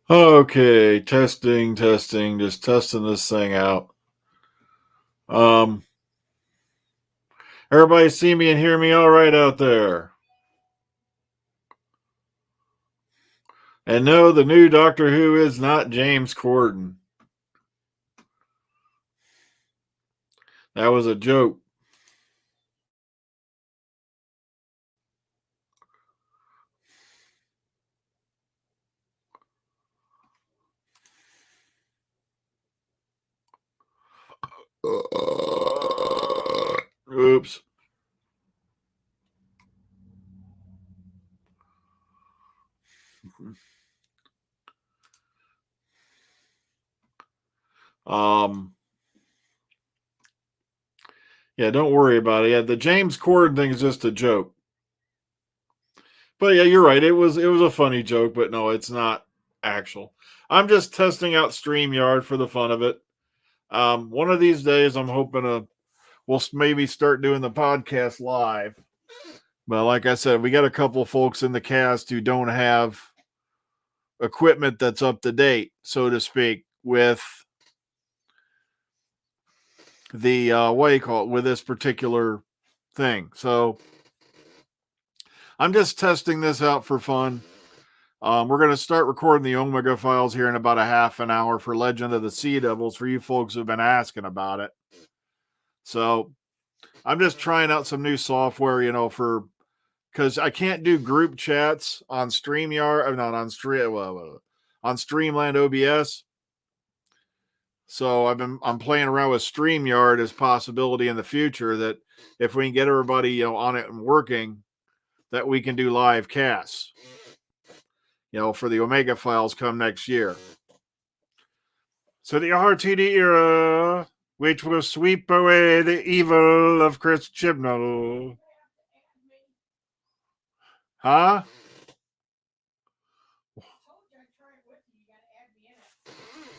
Okay, testing, just testing this thing out. Um, Everybody see me and hear me all right out there? And no, the new Doctor Who is not James Corden. That was a joke. Oops. Yeah, don't worry about it. Yeah, the James Corden thing is just a joke. But yeah, you're right. It was a funny joke, but no, it's not actual. I'm just testing out StreamYard for the fun of it. One of these days, I'm hoping we'll maybe start doing the podcast live. But like I said, we got a couple of folks in the cast who don't have equipment that's up to date, so to speak, with the what do you call it, with this particular thing. So I'm just testing this out for fun. We're going to start recording the Omega files here in about a half an hour for Legend of the Sea Devils for you folks who've been asking about it. So I'm just trying out some new software, because I can't do group chats on StreamYard, not on on Streamland OBS. So I'm playing around with StreamYard as possibility in the future that if we can get everybody on it and working, that we can do live casts. For the Omega files come next year. So the RTD era, which will sweep away the evil of Chris Chibnall. Huh?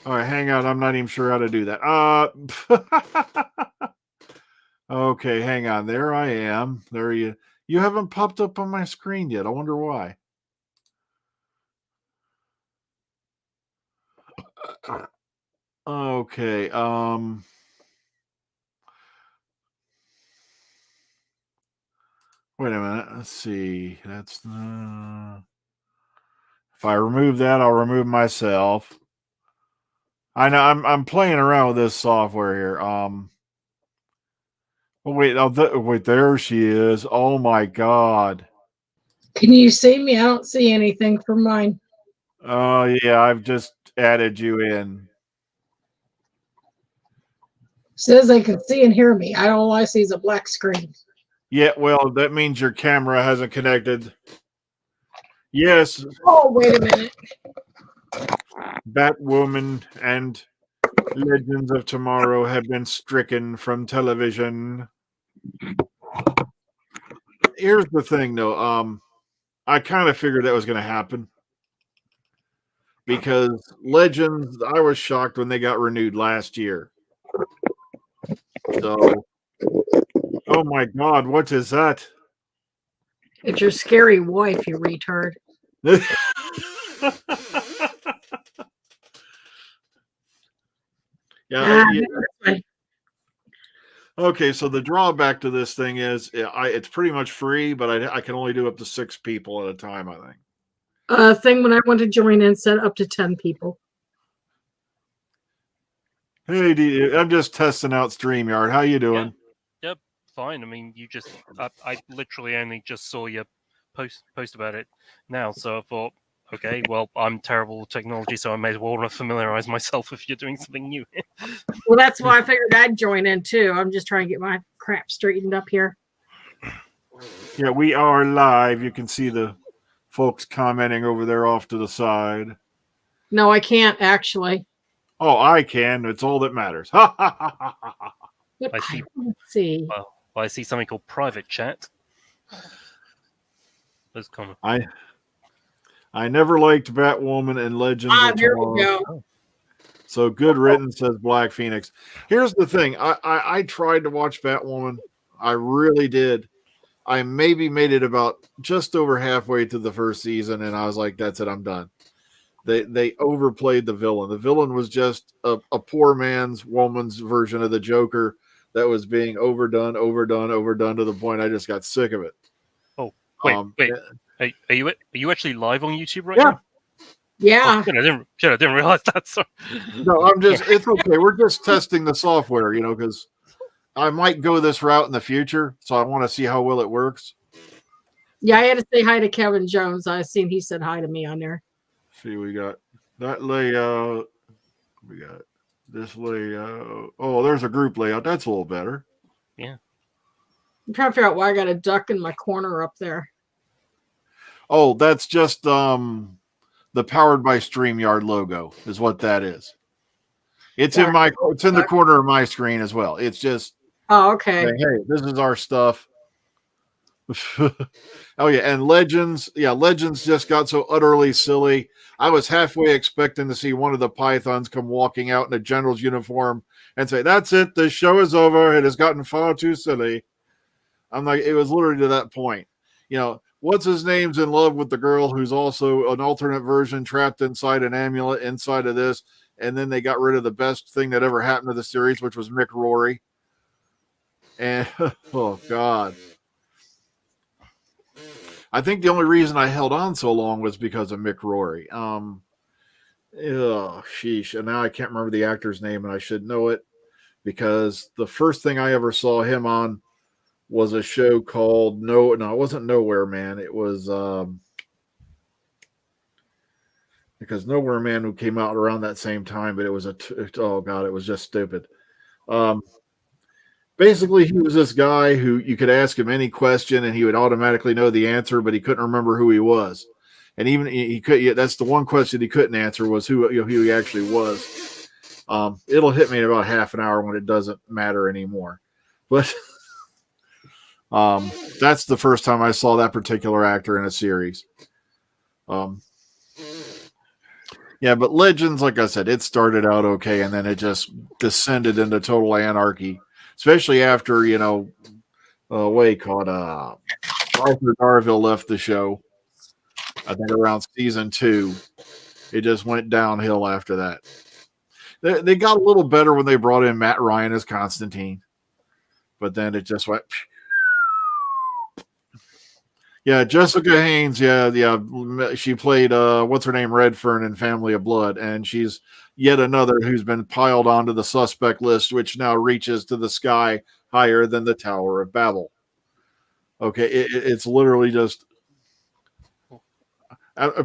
All right, hang on. I'm not even sure how to do that. Okay, hang on. There I am. There you haven't popped up on my screen yet. I wonder why. Okay. Wait a minute. Let's see. That's if I remove that, I'll remove myself. I know I'm playing around with this software here. Oh wait, wait, there she is. Oh my god. Can you see me? I don't see anything from mine. Oh yeah, I've just added you in. Says they can see and hear me. All I see is a black screen. Yeah, well, that means your camera hasn't connected. Yes. Oh, wait a minute. Batwoman and Legends of Tomorrow have been stricken from television. Here's the thing, though. I kind of figured that was going to happen because Legends, I was shocked when they got renewed last year. So, oh my God, what is that? It's your scary wife, you retard. Yeah. Okay, so the drawback to this thing is it's pretty much free, but I can only do up to 6 people at a time, I think. Thing when I want to join in said up to 10 people. Hey, I'm just testing out StreamYard. How you doing? Yep, fine. I mean, I literally only just saw your post about it now, so I thought, okay, well, I'm terrible with technology, so I may as well want to familiarize myself if you're doing something new. Well, that's why I figured I'd join in too. I'm just trying to get my crap straightened up here. Yeah, we are live. You can see the folks commenting over there off to the side. No, I can't actually. Oh, I can. It's all that matters. I see. Well, I see something called private chat. Those comments. I never liked Batwoman and Legends of Tomorrow. Here we go. So good riddance, says Black Phoenix. Here's the thing. I tried to watch Batwoman. I really did. I maybe made it about just over halfway through the first season, and I was like, that's it, I'm done. They overplayed the villain. The villain was just a poor man's woman's version of the Joker that was being overdone to the point I just got sick of it. Oh, wait. Are you actually live on YouTube right Yeah. now? Yeah. Oh, I didn't realize that. Sorry. No, it's okay. We're just testing the software, because I might go this route in the future. So I want to see how well it works. Yeah, I had to say hi to Kevin Jones. I seen he said hi to me on there. See, we got that layout. We got this layout. Oh, there's a group layout. That's a little better. Yeah. I'm trying to figure out why I got a duck in my corner up there. Oh, that's just the Powered by StreamYard logo is what that is. It's in the corner of my screen as well. It's just okay. Hey, this is our stuff. Oh yeah, and Legends. Yeah, Legends just got so utterly silly. I was halfway expecting to see one of the Pythons come walking out in a general's uniform and say, "That's it. The show is over. It has gotten far too silly." I'm like, it was literally to that point. What's his name's in love with the girl who's also an alternate version trapped inside an amulet inside of this, and then they got rid of the best thing that ever happened to the series, which was Mick Rory. And oh god. I think the only reason I held on so long was because of Mick Rory. Sheesh. And now I can't remember the actor's name, and I should know it because the first thing I ever saw him on was a show called No, it wasn't Nowhere Man. It was because Nowhere Man who came out around that same time, but it was it was just stupid. Basically, he was this guy who you could ask him any question and he would automatically know the answer, but he couldn't remember who he was. And even he could. That's the one question he couldn't answer was who he actually was. It'll hit me in about half an hour when it doesn't matter anymore. But that's the first time I saw that particular actor in a series. Yeah, but Legends, like I said, it started out okay, and then it just descended into total anarchy. Especially after, Arthur Darville left the show. I think around season 2. It just went downhill after that. They got a little better when they brought in Matt Ryan as Constantine. But then it just went. Yeah, Jessica Haynes. Yeah. She played, what's her name? Redfern in Family of Blood. And she's yet another who's been piled onto the suspect list, which now reaches to the sky higher than the Tower of Babel. Okay, it's literally just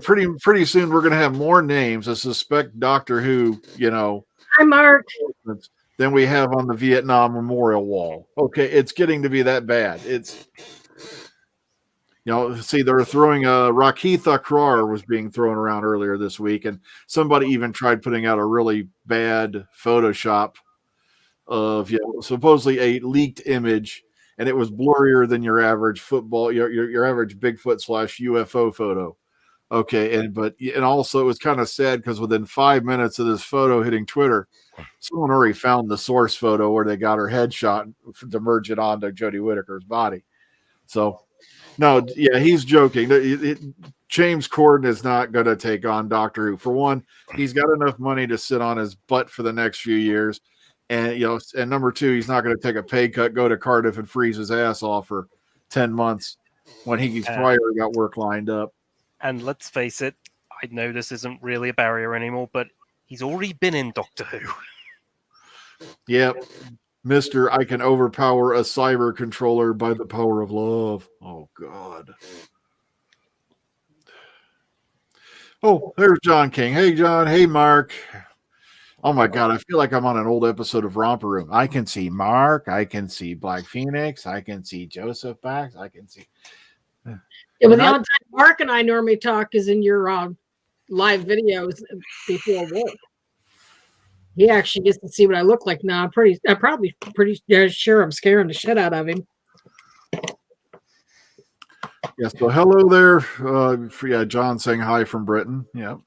pretty soon we're going to have more names of suspect Doctor Who, Hi, Mark. than we have on the Vietnam Memorial Wall. Okay, it's getting to be that bad. It's see, they're throwing Rakitha Krar was being thrown around earlier this week, and somebody even tried putting out a really bad Photoshop of supposedly a leaked image, and it was blurrier than your average your average Bigfoot / UFO photo. Okay, and also it was kind of sad because within 5 minutes of this photo hitting Twitter, someone already found the source photo where they got her headshot to merge it onto Jodie Whittaker's body. So. No, yeah, he's joking. James Corden is not going to take on Doctor Who. For one, he's got enough money to sit on his butt for the next few years, and and number two, he's not going to take a pay cut, go to Cardiff, and freeze his ass off for 10 months when he's probably got work lined up. And let's face it, I know this isn't really a barrier anymore, but he's already been in Doctor Who. Yep. Mr. I can overpower a cyber controller by the power of love. Oh, God. Oh, there's John King. Hey, John. Hey, Mark. Oh, my God. I feel like I'm on an old episode of Romper Room. I can see Mark. I can see Black Phoenix. I can see Joseph Bax. I can see. Yeah, but the only time Mark and I normally talk is in your live videos before work. He actually gets to see what I look like now. I'm probably pretty sure I'm scaring the shit out of him. Yeah, so hello there. John saying hi from Britain. Yeah.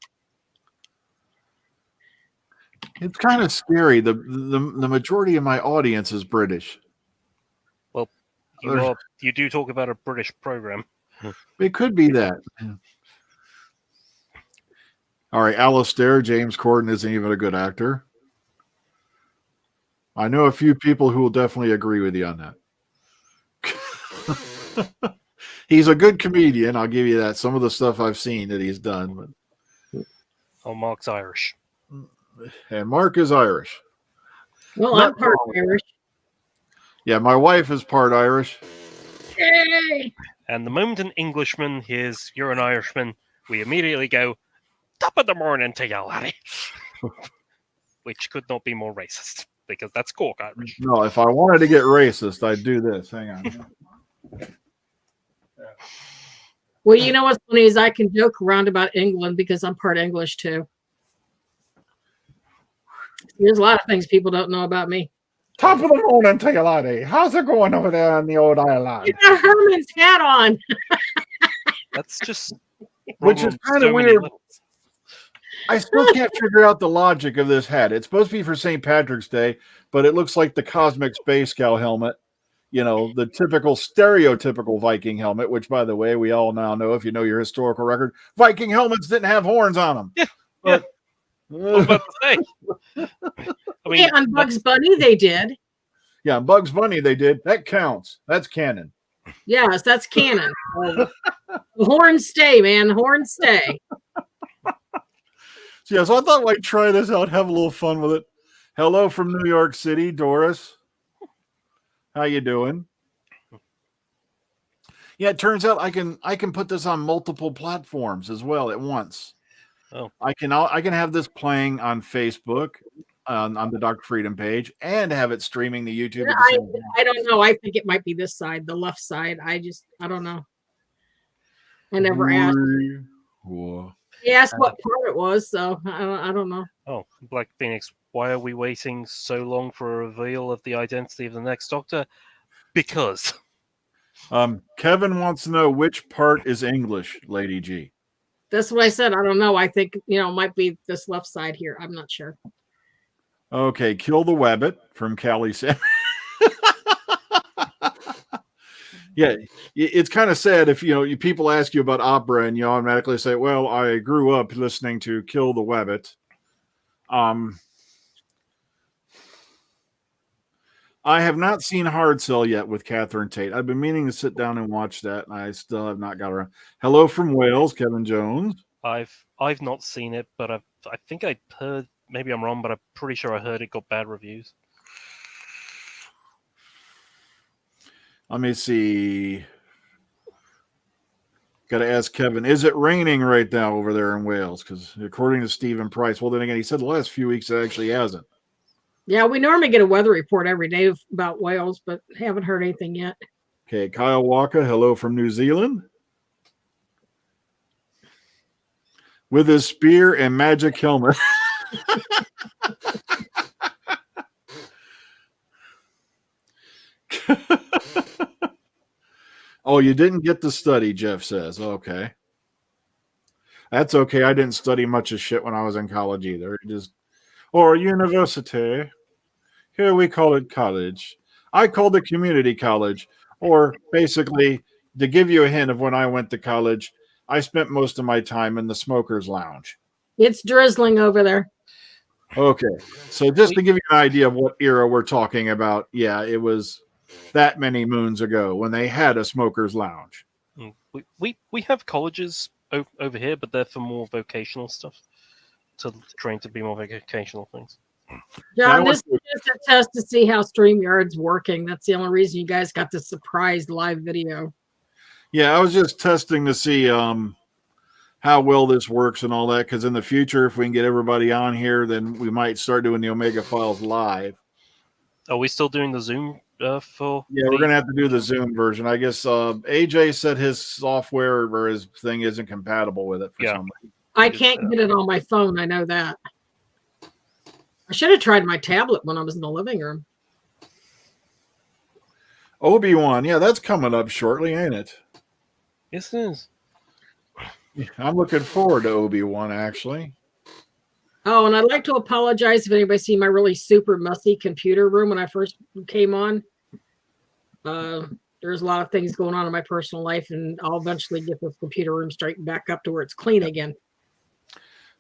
It's kind of scary. The majority of my audience is British. Well, you do talk about a British program. It could be that. All right, Alistair, James Corden isn't even a good actor. I know a few people who will definitely agree with you on that. He's a good comedian, I'll give you that. Some of the stuff I've seen that he's done. Oh, Mark's Irish. And Mark is Irish. Well, Not I'm part wrong. Irish. Yeah, my wife is part Irish. Yay! And the moment an Englishman hears you're an Irishman, we immediately go, top of the morning to you, laddie. Which could not be more racist, because that's Cork Irish. No, if I wanted to get racist, I'd do this. Hang on. Well, you know what's funny is I can joke around about England because I'm part English too. There's a lot of things people don't know about me. Top of the morning to you, laddie. How's it going over there in the old Ireland? You got Herman's hat on. That's just Which wrong is on kind so of many weird. levels. I still can't figure out the logic of this hat. It's supposed to be for St. Patrick's Day, but it looks like the Cosmic Space Cow helmet. You know, the typical, stereotypical Viking helmet, which, by the way, we all now know, if you know your historical record, Viking helmets didn't have horns on them. Yeah, But, I was about to say. I mean, Yeah, on Bugs Bunny they did. yeah, Bugs Bunny, they did. That counts. That's canon. Yes, that's canon. The horns stay, man. The horns stay. So, yeah, so I thought, like, try this out, have a little fun with it. Hello from New York City, Doris. How you doing? Yeah, it turns out I can put this on multiple platforms as well at once. Oh. I can have this playing on Facebook on the Dr. Freedom page and have it streaming to YouTube. At the same time. I don't know. I think it might be this side, the left side. I don't know. I never asked. Whoa. He asked what part it was, so I don't know. oh, Black Phoenix, why are we waiting so long for a reveal of the identity of the next Doctor? Because. Kevin wants to know which part is English, Lady G. That's what I said. I don't know. I think, it might be this left side here. I'm not sure. Okay, Kill the Wabbit from Callie Sam. Yeah, it's kind of sad if people ask you about opera and you automatically say, "Well, I grew up listening to Kill the Wabbit." I have not seen Hard Sell yet with Catherine Tate. I've been meaning to sit down and watch that, and I still have not got around. Hello from Wales, Kevin Jones. I've not seen it, but I think I heard, maybe I'm wrong, but I'm pretty sure I heard it got bad reviews. Let me see. Got to ask Kevin, is it raining right now over there in Wales? Because according to Stephen Price, well, then again, he said the last few weeks it actually hasn't. Yeah, we normally get a weather report every day about Wales, but haven't heard anything yet. Okay, Kyle Walker, hello from New Zealand. With his spear and magic helmet. Oh, you didn't get to study, Jeff says. Okay. That's okay. I didn't study much of shit when I was in college either. Or university. Here we call it college. I called it community college. Or basically, to give you a hint of when I went to college, I spent most of my time in the smoker's lounge. It's drizzling over there. Okay. So just to give you an idea of what era we're talking about, yeah, it was that many moons ago when they had a smoker's lounge. We have colleges over here, but they're for more vocational stuff, to train to be more vocational things. John, this is just a test to see how StreamYard's working. That's the only reason you guys got the surprise live video. Yeah, I was just testing to see how well this works and all that, because in the future, if we can get everybody on here, then we might start doing the Omega Files live. Are we still doing the Zoom for? Yeah, we're going to have to do the Zoom version. I guess AJ said his software or his thing isn't compatible with it for some reason. I can't get it on my phone. I know that. I should have tried my tablet when I was in the living room. Obi-Wan, yeah, that's coming up shortly, ain't it? Yes, it is. I'm looking forward to Obi-Wan, actually. Oh, and I'd like to apologize if anybody seen my really super messy computer room when I first came on. There's a lot of things going on in my personal life, and I'll eventually get this computer room straightened back up to where it's clean again.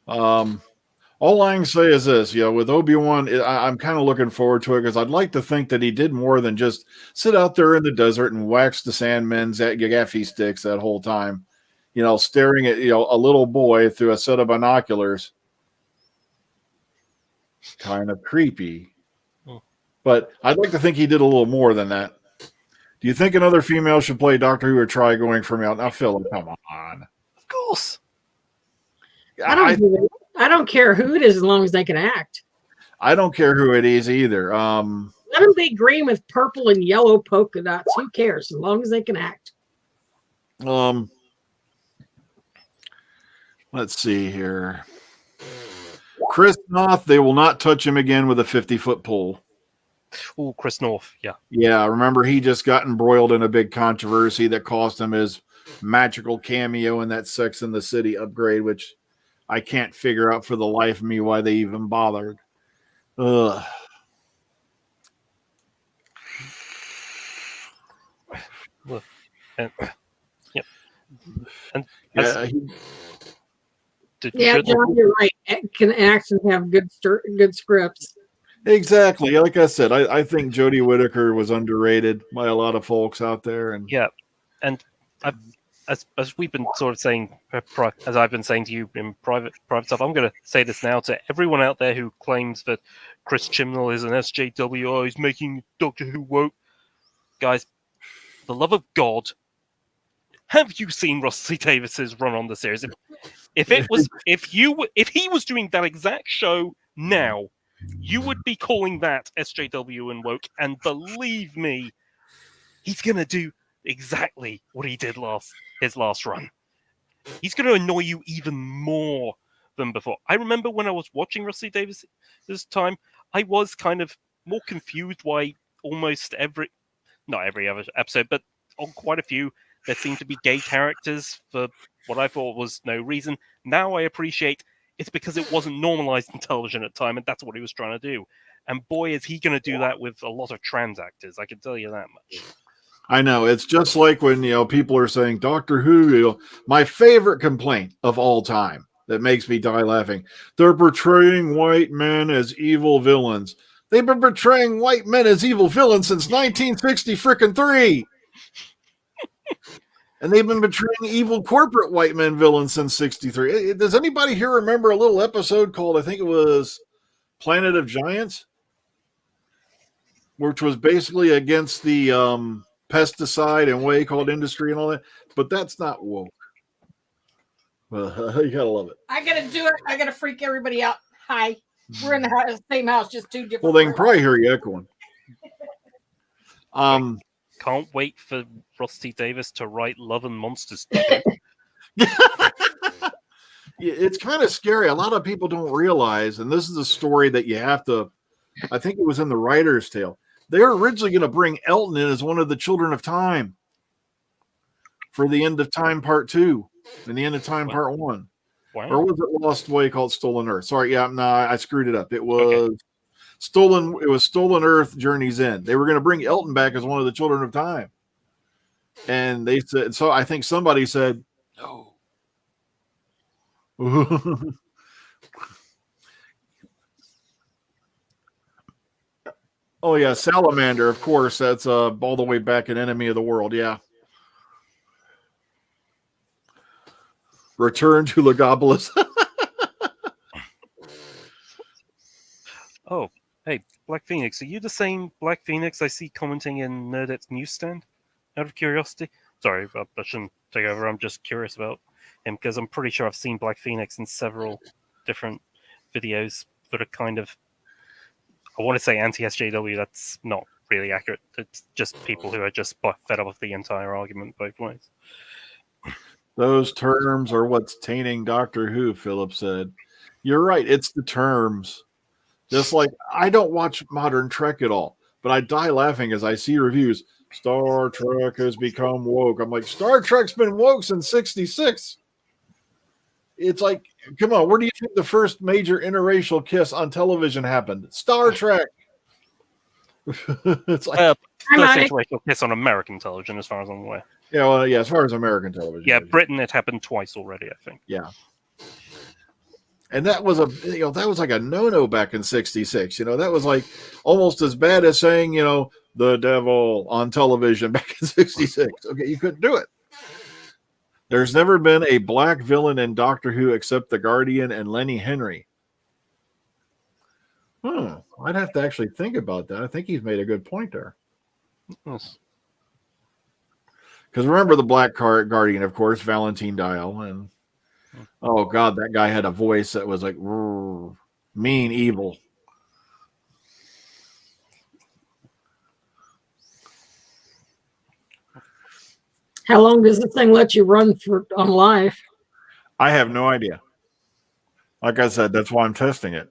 All I can say is this, with Obi-Wan, I'm kind of looking forward to it because I'd like to think that he did more than just sit out there in the desert and wax the Sandmen's at gaffy sticks that whole time, staring at, a little boy through a set of binoculars. Kind of creepy. But I'd like to think he did a little more than that. Do you think another female should play Doctor Who or try going for male? Now, Phil, come on. Of course. I don't care who it is as long as they can act. I don't care who it is either. Let them be green with purple and yellow polka dots. Who cares? As long as they can act. Let's see here. Chris Noth, they will not touch him again with a 50-foot pole. Oh, Chris North, yeah. Yeah, remember he just got embroiled in a big controversy that cost him his magical cameo in that Sex and the City upgrade, which I can't figure out for the life of me why they even bothered. Ugh. And, yep. And John, you're right. Can act and have good scripts. Exactly. Like I said, I think Jodie Whittaker was underrated by a lot of folks out there. And yeah, and as we've been sort of saying, as I've been saying to you in private stuff, I'm going to say this now to everyone out there who claims that Chris Chibnall is an SJW, he's making Doctor Who woke. Guys, the love of God, have you seen Rusty Davis's run on the series? If he was doing that exact show now, you would be calling that SJW and woke, and believe me, he's going to do exactly what he did his last run. He's going to annoy you even more than before. I remember when I was watching Rusty Davis this time, I was kind of more confused why almost not every other episode, but on quite a few, there seemed to be gay characters for what I thought was no reason. Now I appreciate it's because it wasn't normalized in television at the time, and that's what he was trying to do. And boy, is he going to do that with a lot of trans actors. I can tell you that much. I know. It's just like when, people are saying Doctor Who, my favorite complaint of all time that makes me die laughing. They're portraying white men as evil villains. They've been portraying white men as evil villains since 1963. And they've been portraying evil corporate white men villains since 63. Does anybody here remember a little episode called, I think it was Planet of Giants? Which was basically against the pesticide and way called industry and all that. But that's not woke. Well, you gotta love it. I gotta do it. I gotta freak everybody out. Hi. We're in the same house, just two different. Well, they can probably hear you echoing. Can't wait for Rusty Davis to write Love and Monsters. It's kind of scary. A lot of people don't realize, and this is a story that you have to, I think it was in the writer's tale. They were originally going to bring Elton in as one of the Children of Time for the End of Time Part 2 and the End of Time Part 1. Wow. Or was it Lost Way called Stolen Earth? Sorry, I screwed it up. It was Stolen Earth, Journey's End. They were going to bring Elton back as one of the Children of Time. And they said, so I think somebody said, no. Oh, yeah, Salamander, of course. That's all the way back in Enemy of the World, yeah. Return to Legopolis. Oh, hey, Black Phoenix. Are you the same Black Phoenix I see commenting in Nerdette's newsstand? Out of curiosity? Sorry, I shouldn't take over. I'm just curious about him because I'm pretty sure I've seen Black Phoenix in several different videos that are kind of, I want to say anti-SJW. That's not really accurate. It's just people who are just fed up with the entire argument both ways. Those terms are what's tainting Doctor Who, Philip said. You're right. It's the terms. Just like I don't watch Modern Trek at all, but I die laughing as I see reviews. Star Trek has become woke. I'm like, Star Trek's been woke since 1966. It's like, come on, where do you think the first major interracial kiss on television happened? Star Trek. It's like first interracial kiss on American television, as far as I'm aware. Yeah, well, yeah, as far as American television. Yeah, Britain, it happened twice already, I think. Yeah. And that was that was like a no-no back in '66. That was like almost as bad as saying, the devil on television back in '66. Okay, you couldn't do it. There's never been a black villain in Doctor Who except the Guardian and Lenny Henry. I'd have to actually think about that. I think he's made a good point there. Yes. Because remember the Black Guardian, of course, Valentine Dial, and oh god, that guy had a voice that was like mean, evil. How long does this thing let you run on live? I have no idea. Like I said, that's why I'm testing it.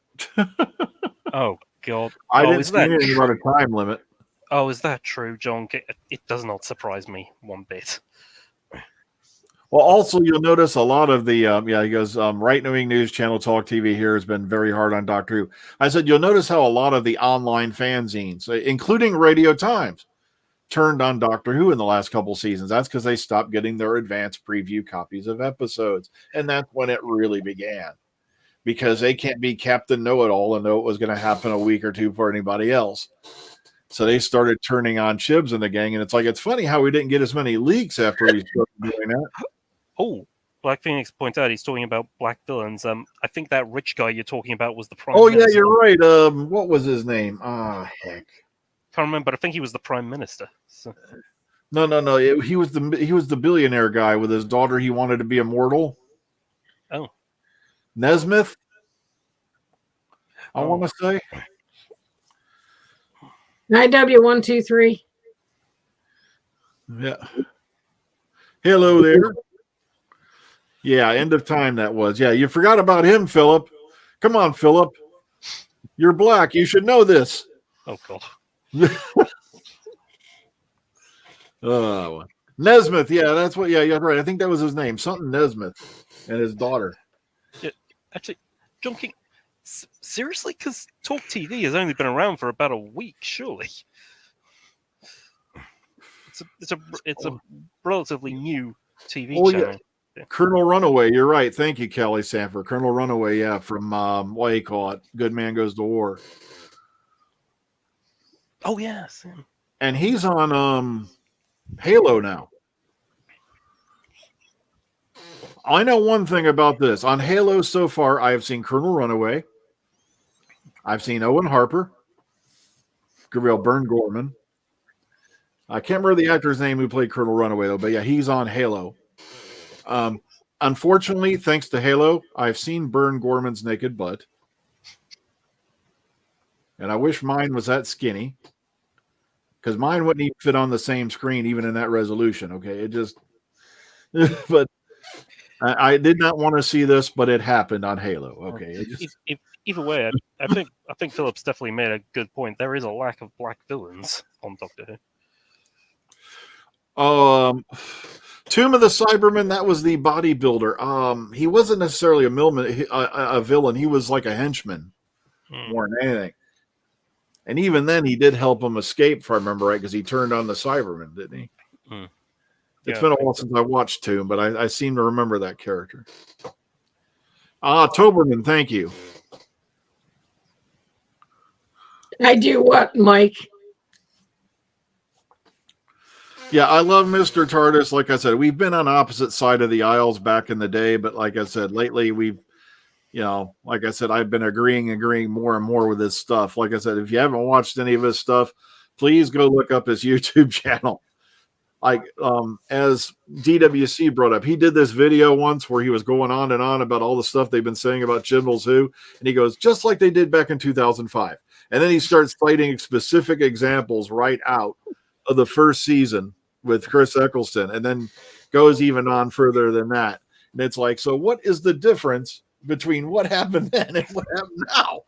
Oh God! I didn't see anything about a time limit. Oh, is that true, John? It does not surprise me one bit. Well, also you'll notice a lot of the he goes Right Knowing News Channel Talk TV here has been very hard on Doctor Who. I said you'll notice how a lot of the online fanzines, including Radio Times, turned on Doctor Who in the last couple seasons. That's because they stopped getting their advanced preview copies of episodes, and that's when it really began. Because they can't be Captain Know-It-All and know what was going to happen a week or two for anybody else. So they started turning on Chibs and the gang, and it's funny how we didn't get as many leaks after we started doing that. Oh, Black Phoenix points out he's talking about black villains. I think that rich guy you're talking about was the Prime Minister. Yeah, you're right. What was his name? Heck. Can't remember, but I think he was the Prime Minister. So. No. He was the billionaire guy with his daughter. He wanted to be immortal. Oh. Nesmith, I want to say. IW123. Yeah. Hello there. Yeah, End of Time that was. Yeah, you forgot about him, Philip. Come on, Philip. You're black. You should know this. Oh, God. Nesmith. Yeah, that's what. Yeah, you're right. I think that was his name. Something Nesmith and his daughter. Actually, John King, seriously? Because Talk TV has only been around for about a week, surely. It's a relatively new TV channel. Yeah. Colonel Runaway, you're right. Thank you, Kelly Sanford. Colonel Runaway, yeah, from what do you call it? Good Man Goes to War. Oh yes. And he's on Halo now. I know one thing about this. On Halo so far, I have seen Colonel Runaway. I've seen Owen Harper. Gabriel Bern Gorman. I can't remember the actor's name who played Colonel Runaway, though, but yeah, he's on Halo. Unfortunately, thanks to Halo, I've seen Bern Gorman's naked butt. And I wish mine was that skinny. Because mine wouldn't even fit on the same screen, even in that resolution. Okay, it just... but... I did not want to see this, but it happened on Halo. Okay. Either way, I think Philip's definitely made a good point. There is a lack of black villains on Doctor Who. Tomb of the Cybermen, that was the bodybuilder. He wasn't necessarily a villain. He was like a henchman more than anything. And even then, he did help him escape, if I remember right, because he turned on the Cybermen, didn't he? Mm. It's been a while since I watched Tomb, but I seem to remember that character. Toberman, thank you. I do what, Mike? Yeah, I love Mr. TARDIS. Like I said, we've been on opposite side of the aisles back in the day, but like I said, lately we've, like I said, I've been agreeing more and more with this stuff. Like I said, if you haven't watched any of his stuff, please go look up his YouTube channel. Like, as DWC brought up, he did this video once where he was going on and on about all the stuff they've been saying about Chibnall's Who, and he goes, just like they did back in 2005. And then he starts citing specific examples right out of the first season with Chris Eccleston, and then goes even on further than that. And it's like, so what is the difference between what happened then and what happened now?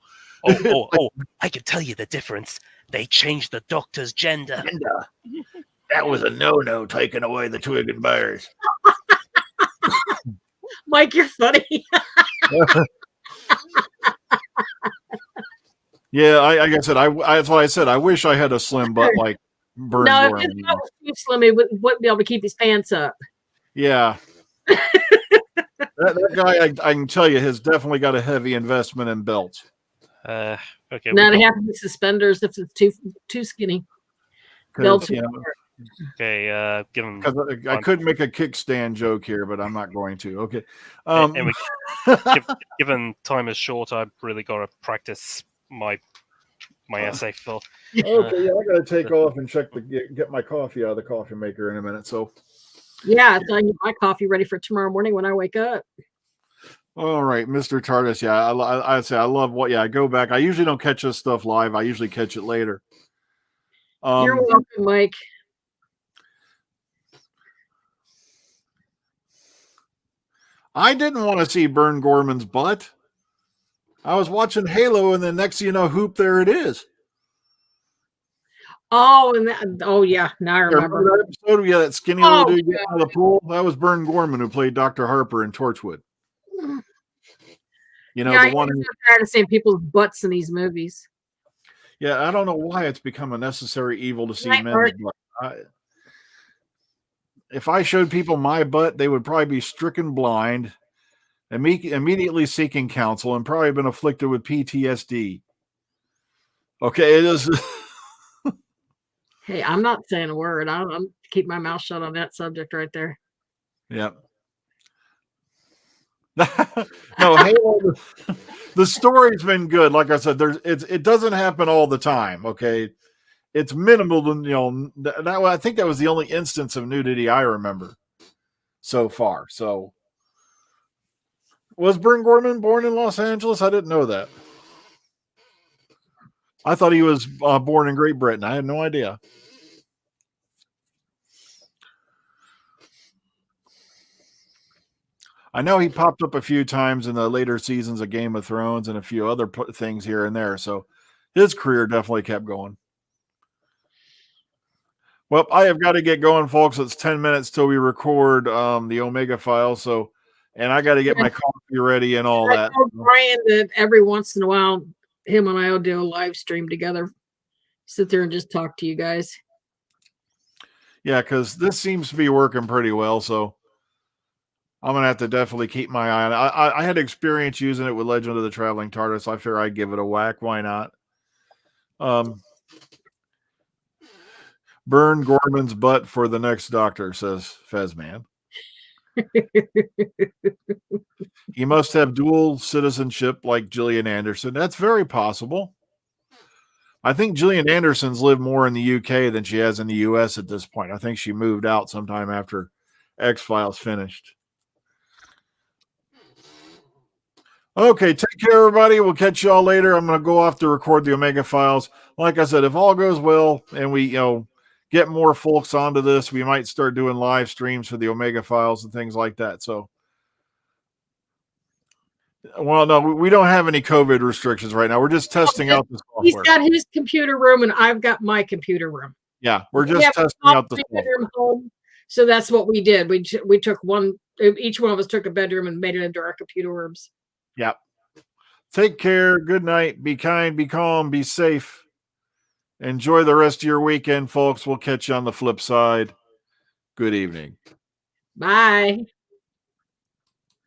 I can tell you the difference. They changed the Doctor's gender. That was a no-no, taking away the twig and bears. Mike, you're funny. Yeah, like I said, that's what I said. I wish I had a slim butt like Bern No, Gorman. if his butt was too slim, he wouldn't be able to keep his pants up. Yeah. That guy, I can tell you, has definitely got a heavy investment in belts. Okay. Not have to be suspenders if it's too skinny. Belts. You know, Okay. Given I could make a kickstand joke here, but I'm not going to. Okay. and given time is short, I've really got to practice my essay for. Okay, yeah, I got to take off and get my coffee out of the coffee maker in a minute. So. Yeah, so I get my coffee ready for tomorrow morning when I wake up. All right, Mr. TARDIS. Yeah, I say I love what. Yeah, I go back. I usually don't catch this stuff live. I usually catch it later. You're welcome, Mike. I didn't want to see Burn Gorman's butt. I was watching Halo, and then next thing you know, hoop, there it is. Oh, and yeah, now I remember. That episode, yeah, that skinny little dude getting out of the pool. That was Burn Gorman, who played Dr. Harper in Torchwood. You know, the one. I'm tired of seeing people's butts in these movies. Yeah, I don't know why it's become a necessary evil to see men's butt. If I showed people my butt, they would probably be stricken blind, immediately seeking counsel, and probably been afflicted with PTSD. Okay, it is. Hey, I'm not saying a word. I'm keep my mouth shut on that subject right there. Yep. No, Halo, the story's been good. Like I said, it doesn't happen all the time. Okay, it's minimal. You know, I think that was the only instance of nudity I remember so far. So, was Burn Gorman born in Los Angeles? I didn't know that. I thought he was born in Great Britain. I had no idea. I know he popped up a few times in the later seasons of Game of Thrones and a few other things here and there. So his career definitely kept going. Well, I have got to get going, folks. It's 10 minutes till we record the Omega file. So, and I got to get my coffee ready and all that. I told Brian that every once in a while, him and I will do a live stream together. Sit there and just talk to you guys. Yeah, because this seems to be working pretty well. So I'm going to have to definitely keep my eye on it. I had experience using it with Legend of the Traveling TARDIS. I figure I'd give it a whack. Why not? Burn Gorman's butt for the next Doctor, says Fezman. He must have dual citizenship like Gillian Anderson. That's very possible. I think Gillian Anderson's lived more in the UK than she has in the US at this point. I think she moved out sometime after X-Files finished. Okay, take care, everybody. We'll catch y'all later. I'm going to go off to record the Omega files. Like I said, if all goes well and we, get more folks onto this, we might start doing live streams for the Omega files and things like that. So, well, no, we don't have any COVID restrictions right now. We're just testing out the software. He's got his computer room and I've got my computer room. Yeah, we're just testing out the software. Home, so that's what we did. We took each one of us took a bedroom and made it into our computer rooms. Yep. Take care. Good night. Be kind, be calm, be safe. Enjoy the rest of your weekend, folks. We'll catch you on the flip side. Good evening. Bye.